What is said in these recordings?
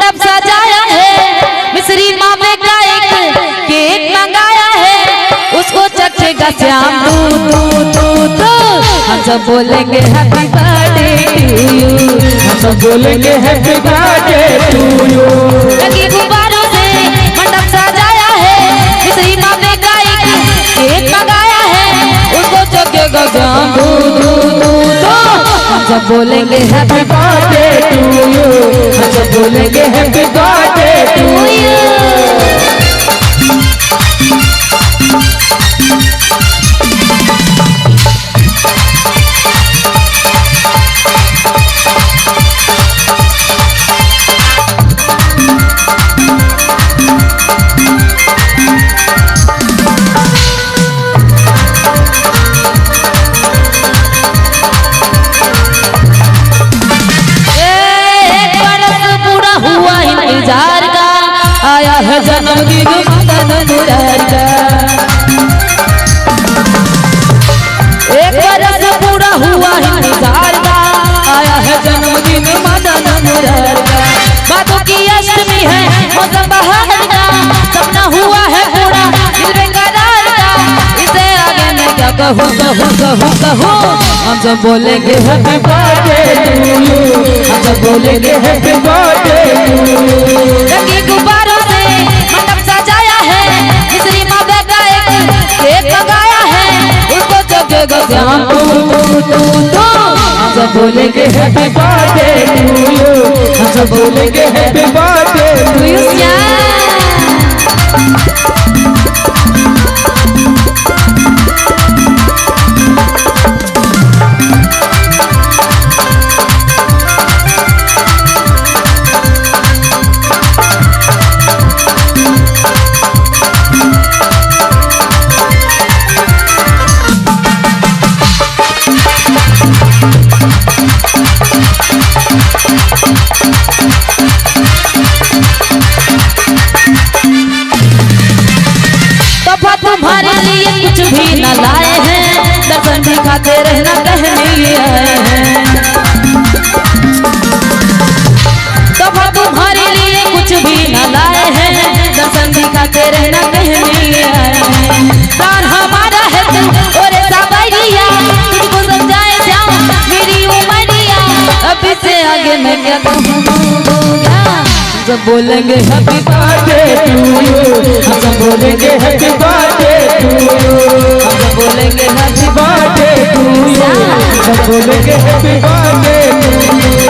मंडप सजाया है, मिश्री मावे का एक केक मंगाया है, उसको चखेगा श्याम तू। हम सब बोलेंगे हैप्पी बर्थडे टू यू, हम सब बोलेंगे हैप्पी बर्थडे टू यू। लगी गुब्बारों से मंडप सजाया है, मिश्री मावे का एक केक मंगाया है, उसको चखेगा श्याम तू। हम सब बोलेंगे हैप्पी बर्थडे टू यू, हम सब बोलेंगे हैप्पी बर्थडे टू यू। आया है जन्मदिन मदन मुरार का, एक बरस पूरा हुआ इंतजार का, आया है जन्मदिन मदन मुरार का। बातों की अष्टमी है मौसम बहार का, सपना हुआ है पूरा दिल बेकरार का, इसे आगे मैं क्या कहूँ। हम सब बोलेंगे हैप्पी बर्थडे टू यू, हम सब बोलेंगे हैप्पी बर्थडे टू यू। लगी गुब्बारों से मंडप सजाया है, मिश्री मावे का एक केक मंगाया है, उसको चखेगा श्याम तू। हम सब बोलेंगे हैप्पी बर्थडे टू यू, हम सब बोलेंगे हैप्पी बर्थडे टू यू। तुम्हारे लिए कुछ भी न लाए हैं, दर्शन दिखाते रहना कहने लिए आए हैं। तोहफा तुम्हारे लिए कुछ भी न लाए हैं, दर्शन दिखाते रहना कहने लिए आए हैं। प्राण हमारा है तू और सावरिया, तुझको समझाए श्याम मेरी उमरिया, अब इससे आगे मैं क्या कहूँगा। सब बोलेंगे हैप्पी बर्थडे टू यू, हम सब बोलेंगे हैप्पी बर्थडे टू यू, हम सब बोलेंगे हैप्पी बर्थडे टू यू, हम सब बोलेंगे हैप्पी बर्थडे टू यू।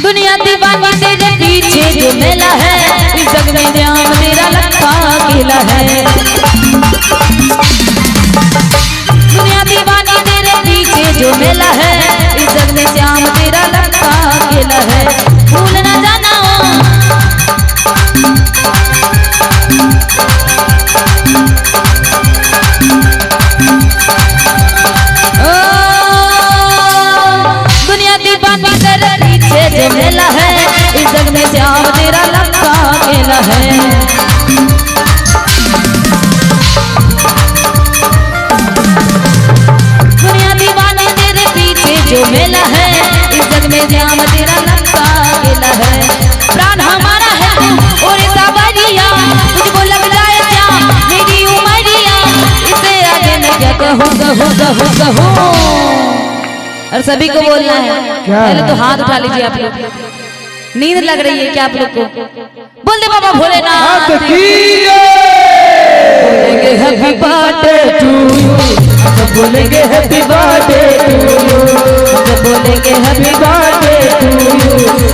दुनिया दीवानी तेरे पीछे जो मेला है, इस जग में ध्यान तेरा लखा अकेला है। दुनिया दीवानी तेरे पीछे जो मेला है, इस जग में श्याम तेरा लखा अकेला है। भूल न जाना दुनिया दीवानी तेरे पीछे जो मेला है, इस जग में श्याम तेरा लखा अकेला है। दुनिया दीवानी तेरे पीछे जो मेला है, इस जग में श्याम तेरा लखा अकेला है। प्राण हमारा है तू और सावरिया, तुझको लग जाए श्याम मेरी उमरिया, इससे आगे मैं क्या कहूँ। और सभी को बोलना है, पहले तो हाथ उठा लीजिए आप लोग। नींद लग रही है क्या आप लोग को? बोल दे बाबा भोलेनाथ की बोलेंगे हैप्पी बर्थडे टू यू, हम बोलेंगे हैप्पी बर्थडे टू यू, हम बोलेंगे हैप्पी बर्थडे टू यू।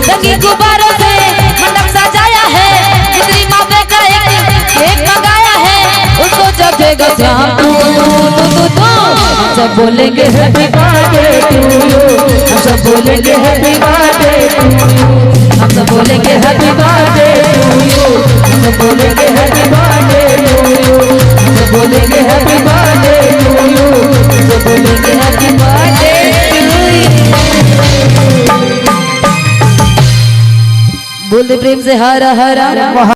लगी गुब्बारों से मंडप सजाया है, मिश्री मावे का एक केक मंगाया है, उसको चखेगा श्याम तू। सब बोलेंगे हैप्पी बर्थडे टू यू, हम सब बोलेंगे हैप्पी बर्थडे टू यू, हम सब बोलेंगे हैप्पी बर्थडे टू यू, हम सब बोलेंगे हैप्पी बर्थडे टू यू, हम सब बोलेंगे हैप्पी बर्थडे टू यू, हम सब बोलेंगे हैप्पी बर्थडे टू यू। बोल दे प्रेम से हरा हरा।